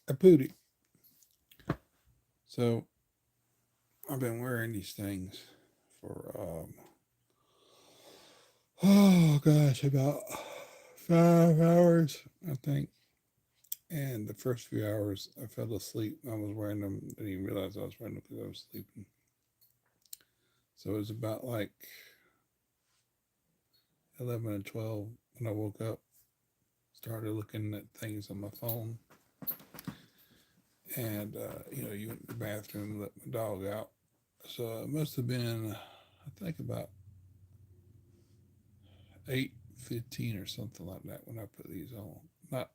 a pootie. So I've been wearing these things for oh gosh, about 5 hours, I think. And the first few hours, I fell asleep. I was wearing them. Didn't even realize I was wearing them because I was sleeping. So it was about like 11 and 12 when I woke up. Started looking at things on my phone, and you went to the bathroom, and let my dog out. So it must have been, I think, about 8:15 or something like that when I put these on. Not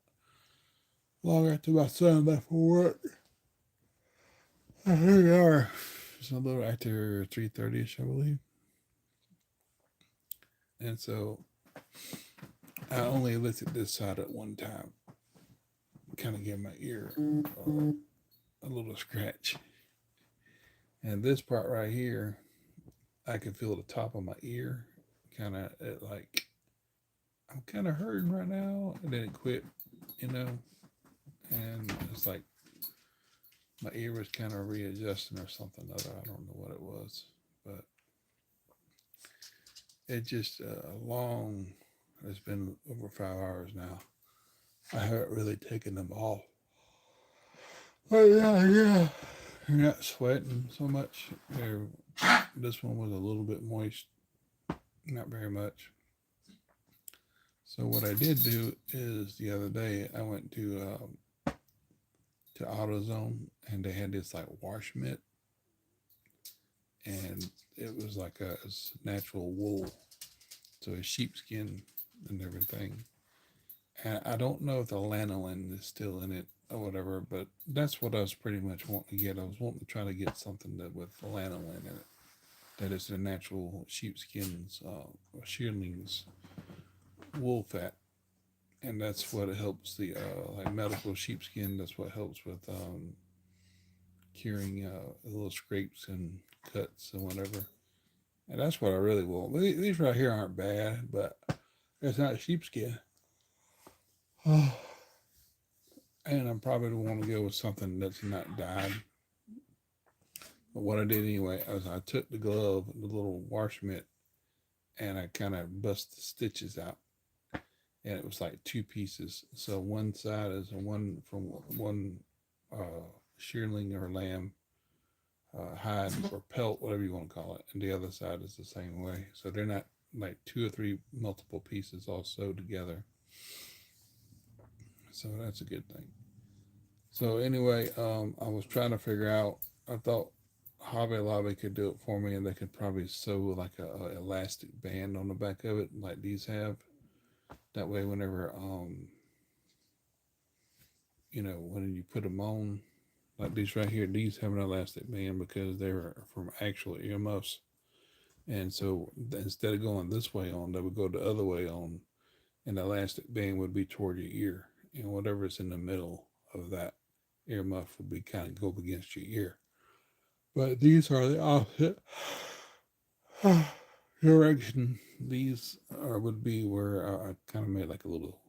long after my son left for work. Here we are. It's a little after 3:30ish, I believe. And so I only lifted this side at one time, kind of give my ear a little scratch. And this part right here, I can feel the top of my ear, kind of like I'm kind of hurting right now, and then it quit, you know, and it's like my ear was kind of readjusting or something other. I don't know what it was, but it just long. It's been over 5 hours now. I haven't really taken them off. But yeah. You're not sweating so much. This one was a little bit moist, not very much. So what I did do is the other day I went to AutoZone and they had this like wash mitt, and it was like a it's natural wool, so it's sheepskin and everything. And I don't know if the lanolin is still in it or whatever, but that's what I was pretty much wanting to get. I was wanting to try to get something that with lanolin in it, that is the natural sheepskins, shearlings wool fat, and that's what helps the like medical sheepskin. That's what helps with curing little scrapes and cuts and whatever. And that's what I really want. These right here aren't bad, but it's not sheepskin. And I probably want to go with something that's not dyed. But what I did anyway was I took the glove, the little wash mitt, and I kind of bust the stitches out. And it was like two pieces. So one side is one from one shearling or lamb hide or pelt, whatever you want to call it, and the other side is the same way. So they're not like two or three multiple pieces all sewed together. So that's a good thing. So anyway, I was trying to figure out. I thought Hobby Lobby could do it for me, and they could probably sew like a elastic band on the back of it, like these have. That way, whenever when you put them on, like these right here, these have an elastic band because they're from actual earmuffs. And so instead of going this way on, they would go the other way on, and the elastic band would be toward your ear, and whatever's in the middle of that earmuff would be kind of go up against your ear. But these are the opposite direction. These are would be where I kind of made like a little,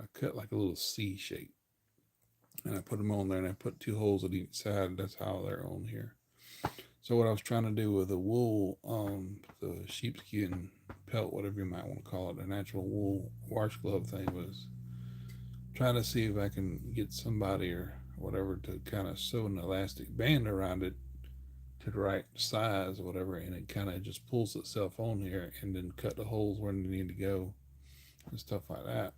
I cut like a little C shape, and I put them on there, and I put two holes at each side. That's how they're on here. So what I was trying to do with the wool, the sheepskin pelt, whatever you might want to call it, a natural wool wash glove thing, was trying to see if I can get somebody or whatever to kind of sew an elastic band around it to the right size or whatever, and it kind of just pulls itself on here, and then cut the holes where they need to go and stuff like that,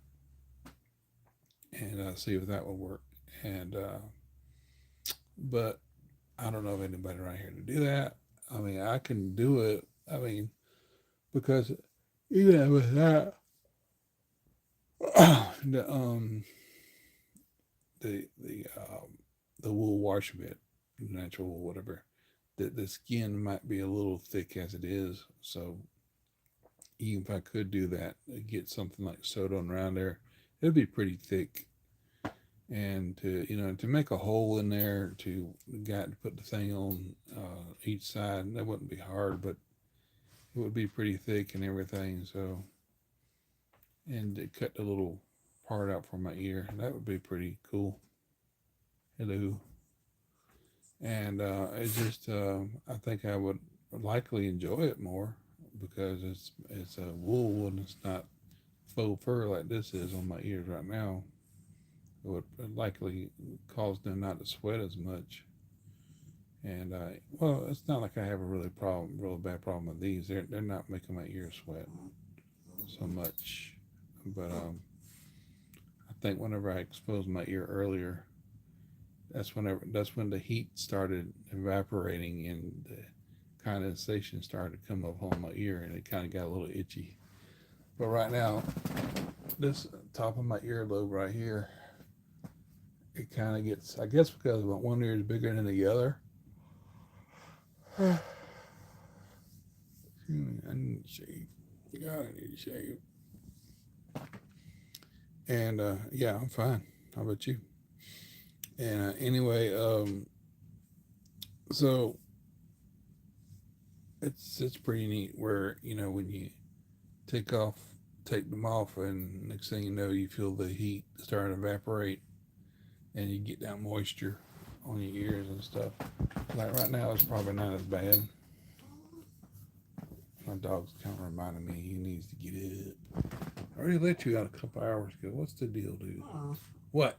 and see if that would work. And but I don't know of anybody around here to do that. I mean, I can do it. I mean, because even with that, the the wool wash mitt, natural wool, whatever, the skin might be a little thick as it is. So even if I could do that, get something like sewed on around there, it'd be pretty thick. And to make a hole in there to got to put the thing on each side, that wouldn't be hard, but it would be pretty thick and everything. So and to cut the little part out from my ear, that would be pretty cool. Hello. And it's just, I think I would likely enjoy it more because it's a wool and it's not faux fur like this is on my ears right now. It would likely cause them not to sweat as much. And well, it's not like I have a really bad problem with these. They're not making my ears sweat so much. But I think whenever I exposed my ear earlier, that's when the heat started evaporating and the condensation started to come up on my ear, and it kind of got a little itchy. But right now, this top of my earlobe right here, it kind of gets, I guess because my one ear is bigger than the other. I need to shave. God, I need to shave. And yeah, I'm fine. How about you? And anyway, so it's pretty neat where when you take off, take them off, and next thing you know, you feel the heat start to evaporate, and you get that moisture on your ears and stuff. Like right now, it's probably not as bad. My dog's kind of reminding me he needs to get up. I already let you out a couple hours ago. What's the deal, dude? What?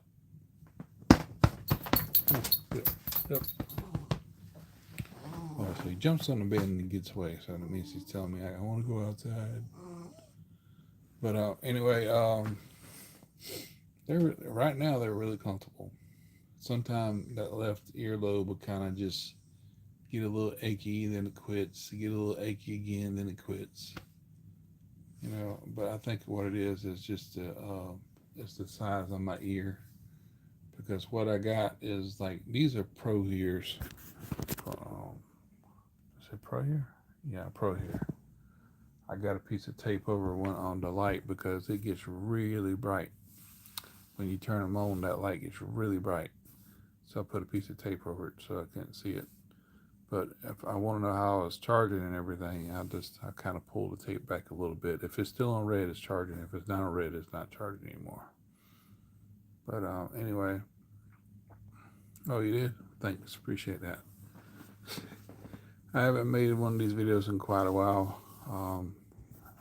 Get up. Oh, so he jumps on the bed and he gets away. So that means he's telling me I want to go outside. But anyway, they're right now they're really comfortable. Sometimes that left earlobe will kind of just get a little achy, then it quits. Get a little achy again, then it quits. But I think what it is just it's the size of my ear, because what I got is like these are pro ears. Is it pro ear? Yeah, pro ear. I got a piece of tape over one on the light because it gets really bright. When you turn them on, that light gets really bright. So I put a piece of tape over it so I couldn't see it. But if I want to know how it's charging and everything, I kind of pull the tape back a little bit. If it's still on red, it's charging. If it's not on red, it's not charging anymore. But anyway, oh, you did? Thanks, appreciate that. I haven't made one of these videos in quite a while.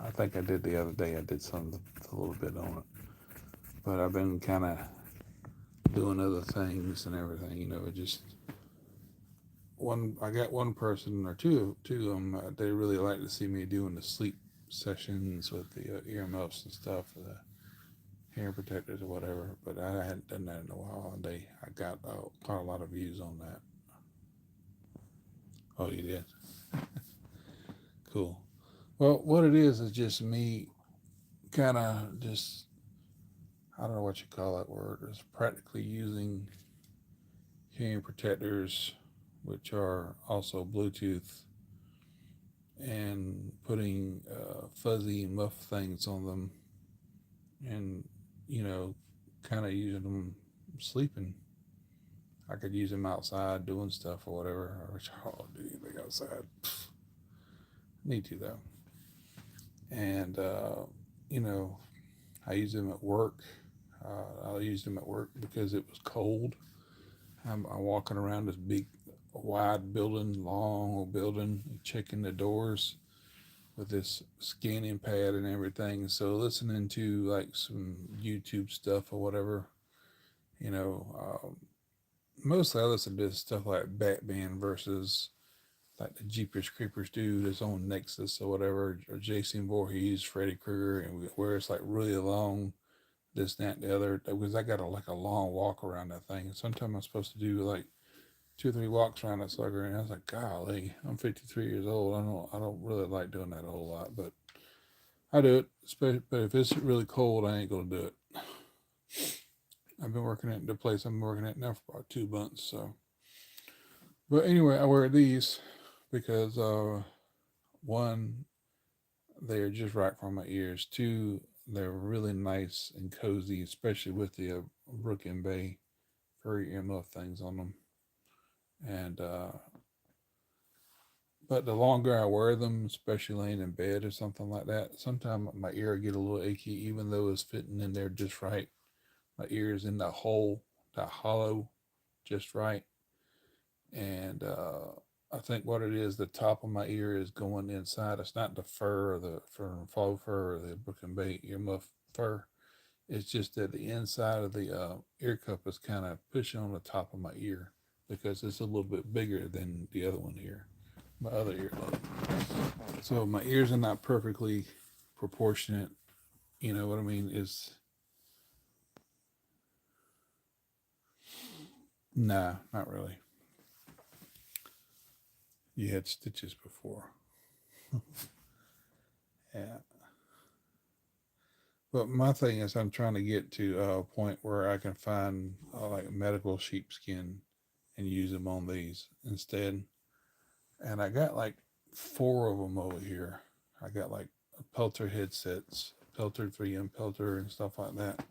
I think I did the other day. I did something a little bit on it, but I've been kind of doing other things and everything. It just I got one person or two of them. They really like to see me doing the sleep sessions with the earmuffs and stuff, the hair protectors or whatever. But I hadn't done that in a while, and I got quite a lot of views on that. Oh, you did? Cool. Well, what it is just me kind of just, I don't know what you call that word. It's practically using hearing protectors, which are also Bluetooth, and putting fuzzy muff things on them, and kind of using them sleeping. I could use them outside doing stuff or whatever. I wish I don't do anything outside. Need to though. And I use them at work. I used them at work because it was cold. I'm walking around this big, wide building, long building, checking the doors with this scanning pad and everything. So listening to like some YouTube stuff or whatever, mostly I listen to stuff like Batman versus like the Jeepers Creepers dude that's on Nexus or whatever, or Jason Voorhees, Freddy Krueger, and where it's like really long, this, that, the other. Because I got like a long walk around that thing. And sometimes I'm supposed to do like 2 or 3 walks around that sucker, and I was like, golly, I'm 53 years old. I don't really like doing that a whole lot, but I do it. But if it's really cold, I ain't gonna do it. I've been working at the place I'm working at now for about 2 months. So, but anyway, I wear these because one, they're just right for my ears. Two, they're really nice and cozy, especially with the Brook and Bay furry earmuff things on them. And but the longer I wear them, especially laying in bed or something like that, sometimes my ear get a little achy, even though it's fitting in there just right. My ear is in that hole, that hollow, just right. And I think what it is, the top of my ear is going inside. It's not the fur or the faux fur or the Brook and Bay earmuff fur. It's just that the inside of the ear cup is kind of pushing on the top of my ear because it's a little bit bigger than the other one here, my other earlobe. So my ears are not perfectly proportionate. You know what I mean? Is nah, not really. You had stitches before. Yeah. But my thing is, I'm trying to get to a point where I can find like medical sheepskin and use them on these instead. And I got like four of them over here. I got like pelter headsets, pelter 3M pelter and stuff like that.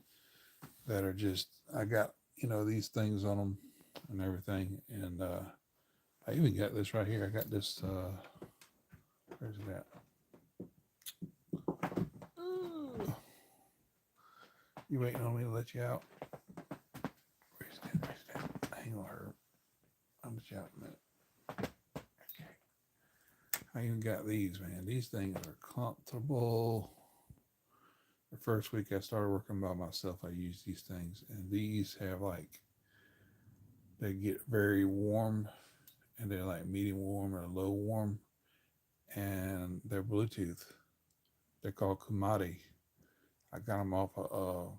That are just, I got, these things on them and everything. And I even got this right here. I got this, where's it at? You waiting on me to let you out? Where's that? Where's that? Hang on, Herb. I'm just out in a minute. Okay. I even got these, man. These things are comfortable. The first week I started working by myself, I used these things. And these have like, they get very warm. And they're like medium warm or low warm. And they're Bluetooth. They're called Kumati. I got them off of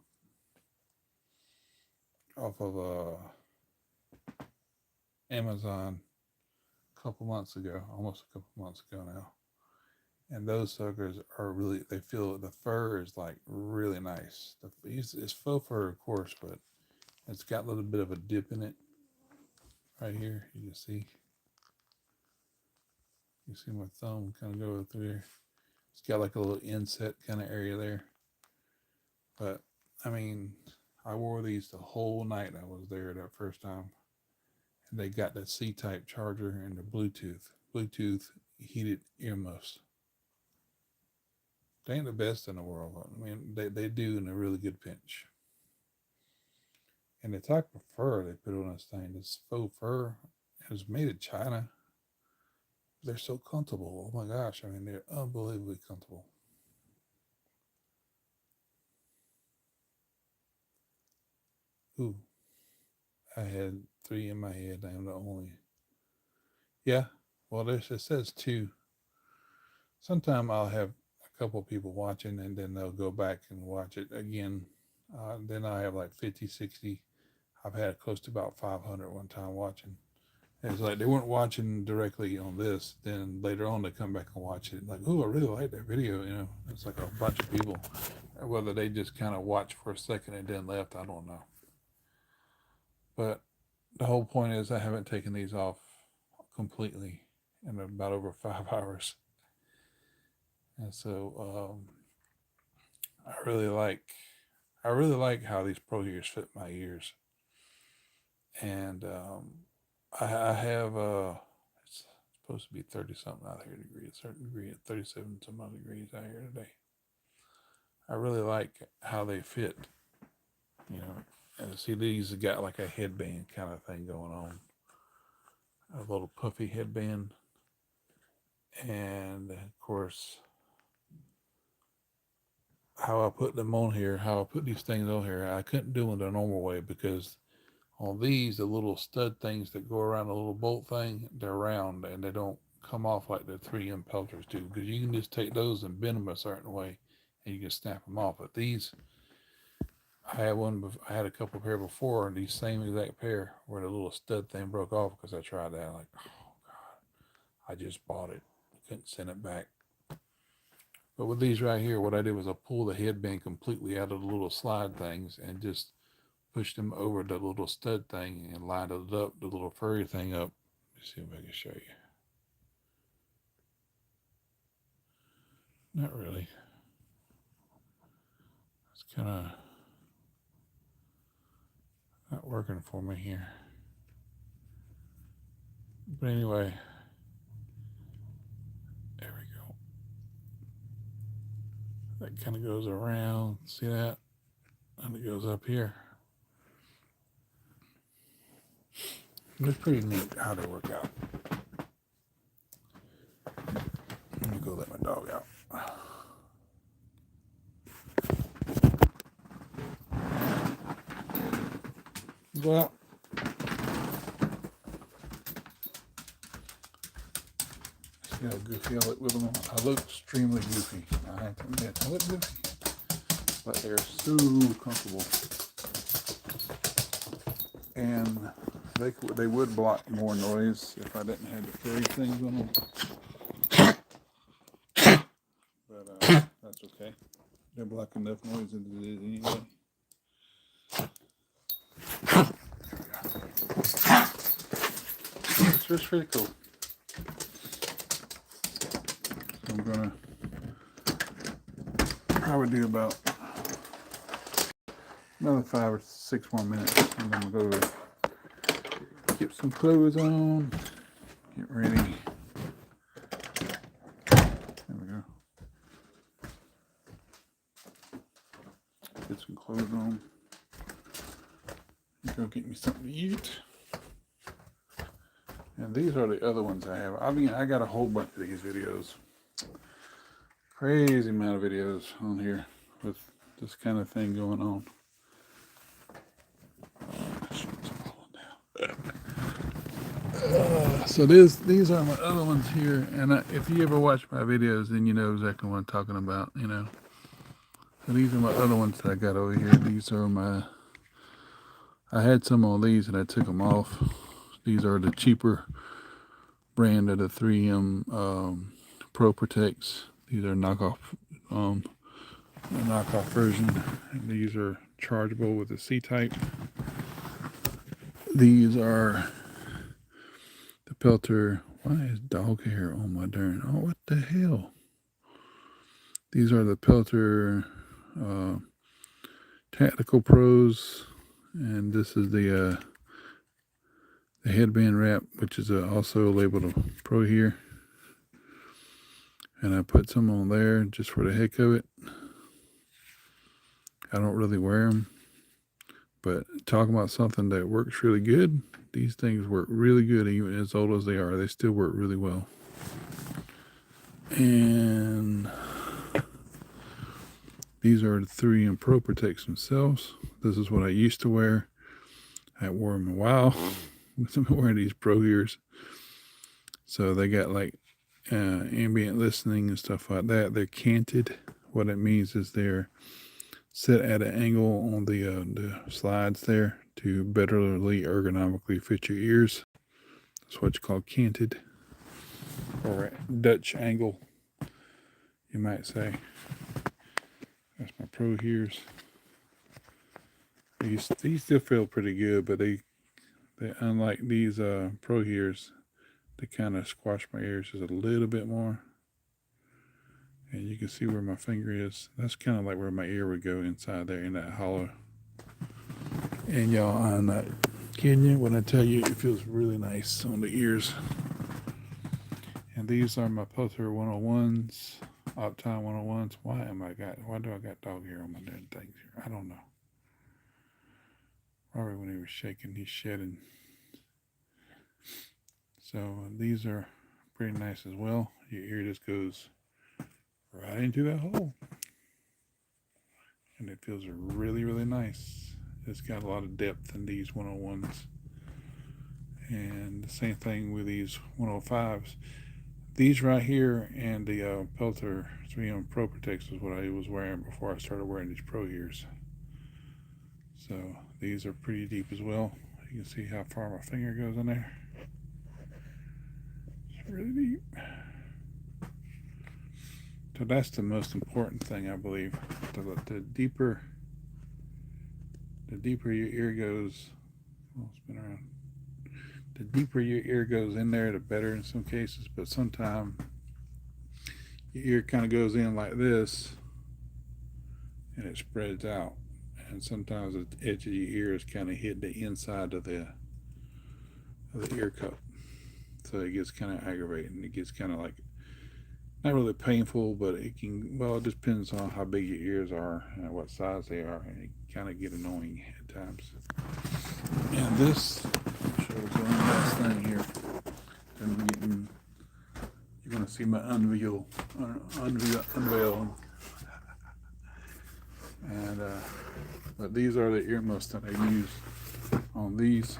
Amazon a couple months ago, almost a couple months ago now. And those suckers are really, they feel, the fur is like really nice. It's faux fur, of course, but it's got a little bit of a dip in it right here. You can see. You see my thumb kind of go through there. It's got like a little inset kind of area there. But I mean, I wore these the whole night I was there that first time. And they got that C-type charger and the Bluetooth heated earmuffs. They ain't the best in the world, but I mean, they do in a really good pinch. And the type of fur they put on this thing, this faux fur, is made in China. They're so comfortable. Oh my gosh, I mean, they're unbelievably comfortable. Ooh, I had three in my head. I am the only. Yeah, well, it says two. Sometime I'll have a couple people watching and then they'll go back and watch it again. Then I have like 50, 60. I've had close to about 500 one time watching. And it's like they weren't watching directly on this. Then later on they come back and watch it. Like, oh, I really like that video. It's like a bunch of people. Whether they just kind of watched for a second and then left, I don't know. But the whole point is I haven't taken these off completely in about over 5 hours. And so I really like how these pro ears fit my ears. And I have it's supposed to be 30 something out here degrees, a certain degree at 37 some odd degrees out here today. I really like how they fit, and see these have got like a headband kind of thing going on, a little puffy headband. And of course, how I put them on here, how I put these things on here, I couldn't do it the normal way because on these, the little stud things that go around the little bolt thing, they're round and they don't come off like the 3M pelters do, because you can just take those and bend them a certain way and you can snap them off. But these, I had a couple pair before, and these same exact pair where the little stud thing broke off because I tried that. Like, oh God, I just bought it. Couldn't send it back. But with these right here, what I did was I pulled the headband completely out of the little slide things and just pushed them over the little stud thing and lined it up, the little furry thing up. Let's see if I can show you. Not really. It's kind of not working for me here. But anyway, there we go. That kind of goes around. See that? And it goes up here. It's pretty neat how they work out. Let me go let my dog out. Well, see how goofy I look with them on. I look extremely goofy. I have to admit, I look goofy. But they're so comfortable. And they would block more noise if I didn't have the furry things on them. But that's okay. They block enough noise as it is anyway. It's just pretty cool. So I'm gonna probably do about another 5 or 6 more minutes, and then we'll go get some clothes on, get ready. There we go. Get some clothes on. Go get me something to eat. And these are the other ones I have. I mean, I got a whole bunch of these videos. Crazy amount of videos on here with this kind of thing going on. So these are my other ones here, and if you ever watch my videos, then you know exactly what I'm talking about, you know. So these are my other ones that I got over here. These are my, I had some on these and I took them off. These are the cheaper brand of the 3M Pro Protects. These are knockoff, a knockoff version. And these are chargeable with a C-type. These are the Pelter. Why is dog hair on my darn? Oh, what the hell? These are the Pelter Tactical Pros, and this is the headband wrap, which is also labeled a Pro here. And I put some on there just for the heck of it. I don't really wear them, but talking about something that works really good, these things work really good. Even as old as they are, they still work really well. And these are the 3M Pro Protects themselves. This is what I used to wear. I haven't worn them in a while. I'm wearing these Pro ears. So they got like ambient listening and stuff like that. They're canted. What it means is they're set at an angle on the slides there to betterly ergonomically fit your ears. That's what you call canted, or a Dutch angle, you might say. That's my Pro ears. These still feel pretty good, but they unlike these Pro ears, they kind of squash my ears just a little bit more. And you can see where my finger is. That's kind of like where my ear would go inside there in that hollow. And y'all, I'm not kidding you when I tell you it feels really nice on the ears. And these are my Pelter 101s, Optime 101s. Why do I got dog hair on my damn things here? I don't know. Probably when he was shaking, he's shedding. So these are pretty nice as well. Your ear just goes right into that hole. And it feels really, really nice. It's got a lot of depth in these 101s. And the same thing with these 105s. These right here and the Pelter 3M Pro Protects is what I was wearing before I started wearing these Pro ears. So these are pretty deep as well. You can see how far my finger goes in there. It's really deep. So that's the most important thing, I believe. The deeper your ear goes, spin around. The deeper your ear goes in there, the better in some cases. But sometimes your ear kind of goes in like this, and it spreads out. And sometimes the edge of your ear is kind of hitting the inside of the ear cup, so it gets kind of aggravating. It gets kind of like not really painful, but it can. Well, it depends on how big your ears are and what size they are, and it kind of get annoying at times. And this shows on thing here. I'm getting, you're going to see my unveil. And, but these are the earmuffs that I use on these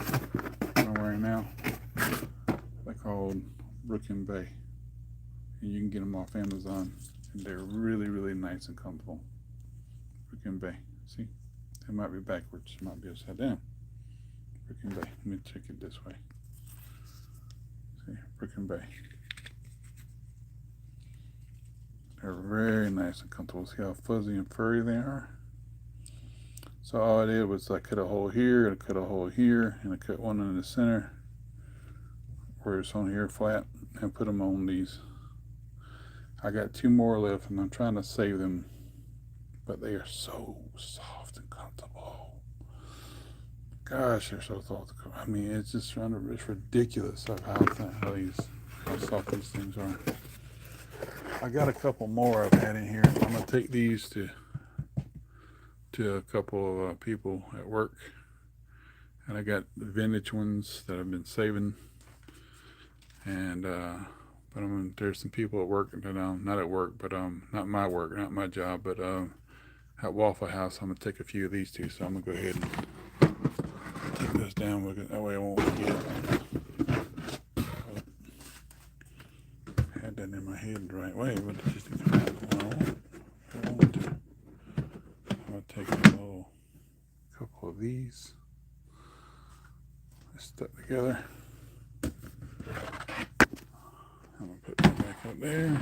I'm wearing now. They're called Brook and Bay. And you can get them off Amazon. And they're really, really nice and comfortable. Brook and Bay. See? They might be backwards. It might be upside down. Brook and Bay. Let me check it this way. See? Brook and Bay. They're very nice and comfortable. See how fuzzy and furry they are? So all I did was I cut a hole here, and I cut a hole here, and I cut one in the center where it's on here flat, and put them on these. I got 2 more left, and I'm trying to save them, but they are so soft and comfortable. Gosh, they're so soft. I mean, it's just it's ridiculous of how soft these things are. I got a couple more I've had in here. So I'm gonna take these to a couple of people at work, and I got vintage ones that I've been saving. And but there's some people at work that not at work, but not my work, not my job, but at Waffle House. I'm gonna take a few of these too. So I'm gonna go ahead and take those down with it. That way I won't forget. Had that in my head the right way, but it just didn't come out the way I want to. I'm gonna take a couple of these, stuck together. I'm gonna put them back up there.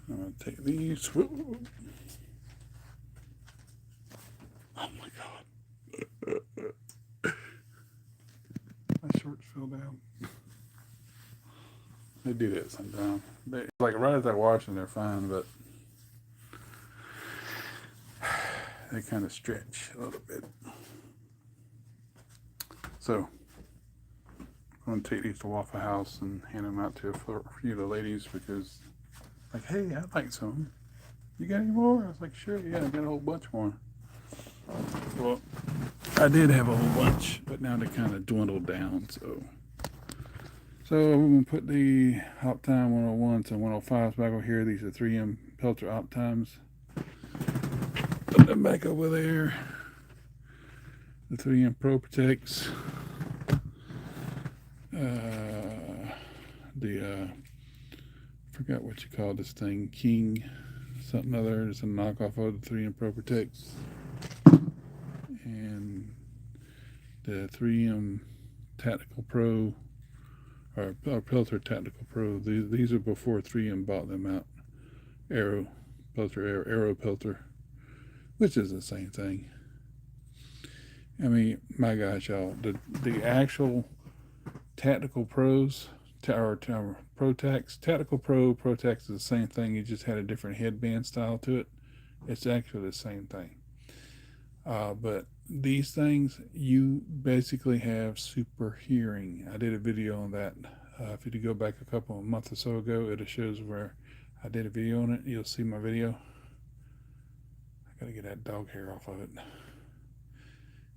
I'm gonna take these. Whoa. Oh my God. My shorts fell down. They do that sometimes. Like right as I wash them, they're fine, but they kind of stretch a little bit. So I'm going to take these to Waffle House and hand them out to a few of the ladies because, like, hey, I'd like some. You got any more? I was like, sure, yeah, I got a whole bunch more. Well, I did have a whole bunch, but now they kind of dwindled down, so we're going to put the Optime 101s and 105s back over here. These are 3M Pelter Optimes. Put them back over there. The 3M Pro Protects. Forgot what you call this thing, King something other. It's a knockoff of the 3M Pro Protects. And the 3M Tactical Pro, or Pelter Tactical Pro. These are before 3M bought them out. Aero Pelter, which is the same thing. I mean, my gosh, y'all, the actual Tactical Pros, or Protex, Tactical Pro, Protex is the same thing. You just had a different headband style to it. It's actually the same thing. But these things, you basically have super hearing. I did a video on that. If you go back a month or so ago, it shows where I did a video on it. You'll see my video. I gotta get that dog hair off of it.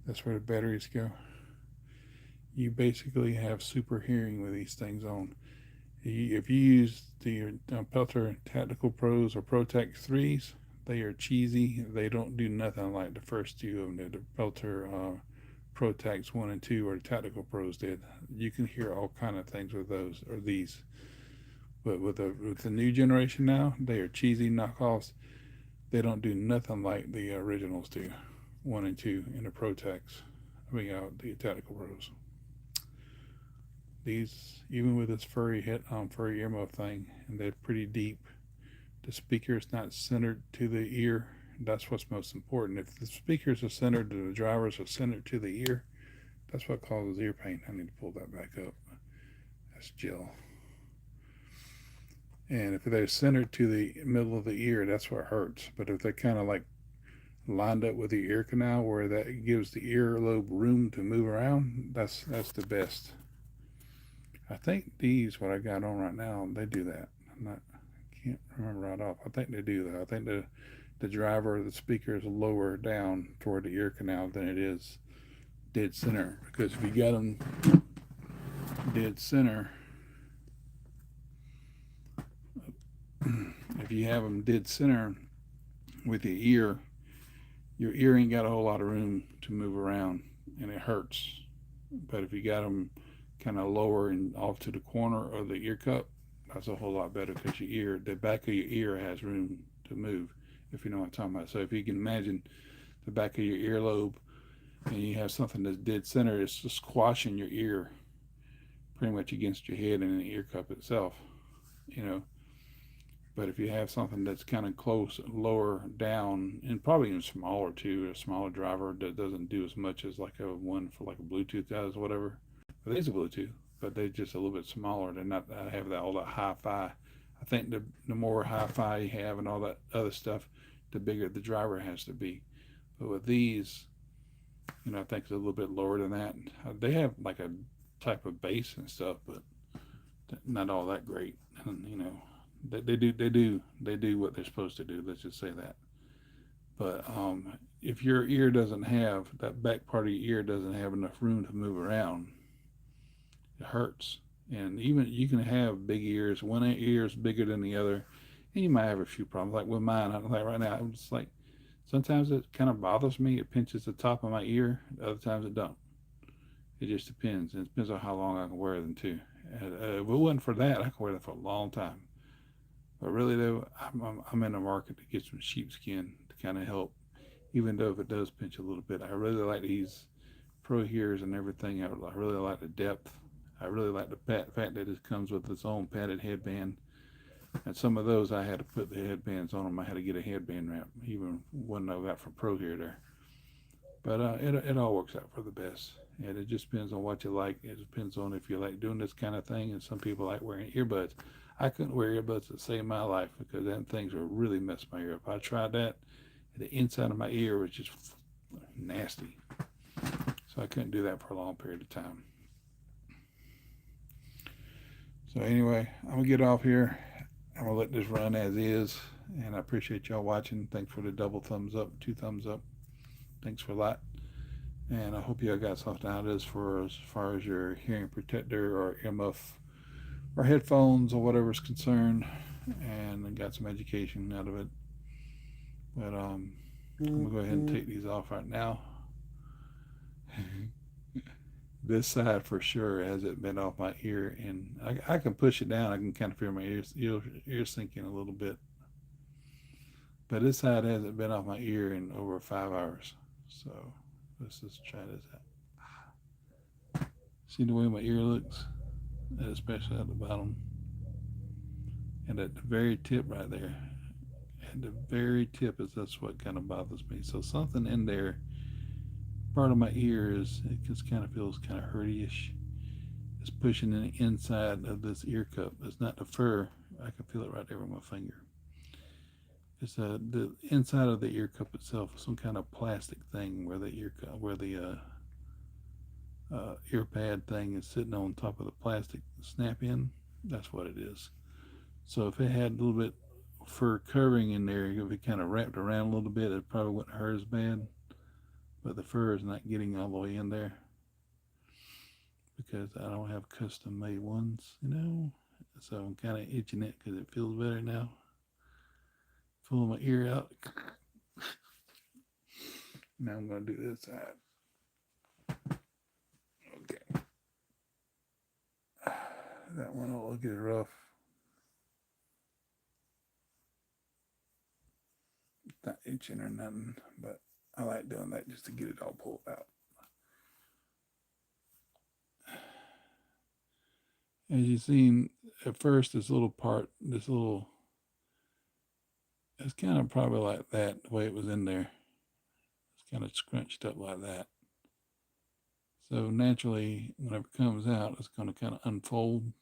That's where the batteries go. You basically have super hearing with these things on. If you use the Pelter Tactical Pros or Protex 3s, they are cheesy. They don't do nothing like the first two of them, the Pelter Protex 1 and 2 or the Tactical Pros did. You can hear all kind of things with those or these. But with the new generation now, they are cheesy knockoffs. They don't do nothing like the originals do, 1 and 2 in the Protex. The Tactical Pros. These, even with this furry earmuff thing, and they're pretty deep. The speaker is not centered to the ear. That's what's most important. If the speakers are centered to the drivers are centered to the ear, that's what causes ear pain. I need to pull that back up. That's gel. And if they're centered to the middle of the ear, that's what hurts. But if they're kind of like lined up with the ear canal where that gives the earlobe room to move around, that's the best. I think these, what I got on right now, they do that. I can't remember right off. I think they do that. I think the driver, the speaker is lower down toward the ear canal than it is dead center, because if you got them dead center, if you have them dead center with your ear ain't got a whole lot of room to move around, and it hurts. But if you got them kind of lower and off to the corner of the ear cup, that's a whole lot better, because the back of your ear has room to move, if you know what I'm talking about. So if you can imagine the back of your earlobe, and you have something that's dead center, it's just squashing your ear pretty much against your head and the ear cup itself, you know. But if you have something that's kind of close, lower down, and probably even smaller too, a smaller driver that doesn't do as much as like a one for like a Bluetooth does, whatever. But these are Bluetooth, but they're just a little bit smaller. They're not have that all that hi-fi. I think the more hi-fi you have and all that other stuff, the bigger the driver has to be. But with these, I think it's a little bit lower than that. They have like a type of bass and stuff, but not all that great. And they do what they're supposed to do. Let's just say that. But if your ear doesn't have that back part of your ear doesn't have enough room to move around, it hurts. And even you can have big ears. One ear is bigger than the other, and you might have a few problems. Like with mine, I'm like right now, I'm just like sometimes it kind of bothers me. It pinches the top of my ear. Other times it don't. It just depends. It depends on how long I can wear them too. If it wasn't for that, I could wear them for a long time. But really, though, I'm in the market to get some sheepskin to kind of help, even though if it does pinch a little bit. I really like these pro hears and everything. I really like the depth. I really like the fact that it comes with its own padded headband. And some of those I had to put the headbands on them. I had to get a headband wrap, even one I got from Pro Here there. But it all works out for the best. And it just depends on what you like. It depends on if you like doing this kind of thing. And some people like wearing earbuds. I couldn't wear earbuds to save my life, because them things would really mess my ear up. I tried that. The inside of my ear was just nasty. So I couldn't do that for a long period of time. So anyway, I'm going to get off here. I'm going to let this run as is. And I appreciate y'all watching. Thanks for the double thumbs up, 2 thumbs up. Thanks for a lot. And I hope y'all got something out of this for as far as your hearing protector or earmuff or headphones or whatever's concerned, and got some education out of it. But I'm gonna go ahead and take these off right now. This side for sure hasn't been off my ear, and I can push it down. I can kind of feel my ears sinking a little bit. But this side hasn't been off my ear in over 5 hours. So let's just try this out. See the way my ear looks, especially at the bottom, and at the very tip right there. At the very tip is that's what kind of bothers me. So something in there, part of my ear it just kind of feels kind of hurty-ish. It's pushing in the inside of this ear cup. It's not the fur. I can feel it right there with my finger. It's the inside of the ear cup itself, some kind of plastic thing where the ear pad thing is sitting on top of the plastic snap in. That's what it is. So if it had a little bit fur covering in there, if it kind of wrapped around a little bit, it probably wouldn't hurt as bad. But the fur is not getting all the way in there, because I don't have custom made ones, So I'm kind of itching it because it feels better now. Pulling my ear out. Now I'm going to do this side. Okay. That one will look rough. It's not itching or nothing, but I like doing that just to get it all pulled out. As you've seen, at first, it's kind of probably like that, the way it was in there. It's kind of scrunched up like that. So naturally, whenever it comes out, it's going to kind of unfold.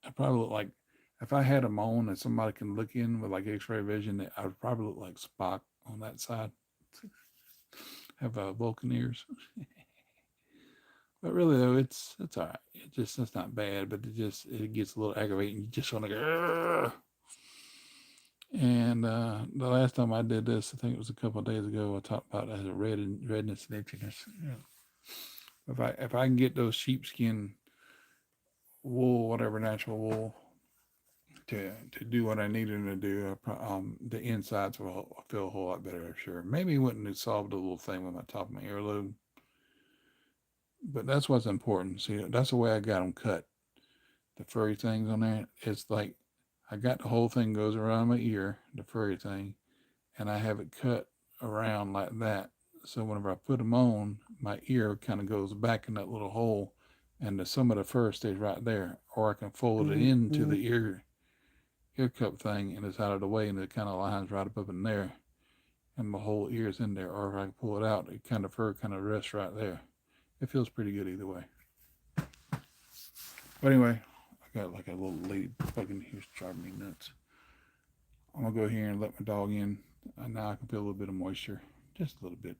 I probably look like, if I had them on and somebody can look in with like X-ray vision, I would probably look like Spock on that side. Have Vulcan ears. But really though, it's all right. It's not bad, but it gets a little aggravating. You just want to go. And the last time I did this, I think it was a couple of days ago. I talked about it as a redness and itchiness. If I can get those sheepskin wool, whatever natural wool, to do what I needed to do, the insides will feel a whole lot better, I'm sure. Maybe it wouldn't have solved a little thing with my top of my earlobe, but that's what's important. See, that's the way I got them cut. The furry things on there, it's like I got the whole thing goes around my ear, the furry thing, and I have it cut around like that. So whenever I put them on, my ear kind of goes back in that little hole, and some of the fur stays right there. Or I can fold it into the ear cup thing, and it's out of the way, and it kind of lines right up in there, and my whole ear's in there. Or if I can pull it out, it kind of fur kind of rests right there. It feels pretty good either way. But anyway, I got like a little lady fucking here driving me nuts. I'm gonna go here and let my dog in. Now I can feel a little bit of moisture, just a little bit.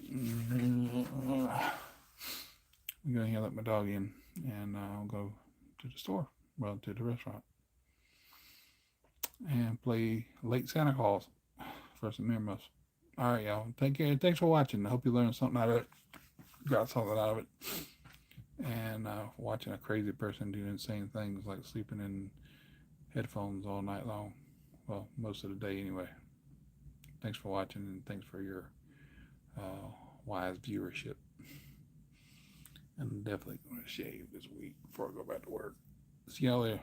I'm going to let my dog in, and I'll go to the store, well, to the restaurant, and play Late Santa Claus for some earmuffs. All right, y'all. Take care. Thanks for watching. I hope you learned something out of it, got something out of it, and watching a crazy person do insane things like sleeping in headphones all night long. Well, most of the day anyway. Thanks for watching, and thanks for your wise viewership. I'm definitely going to shave this week before I go back to work. See y'all there.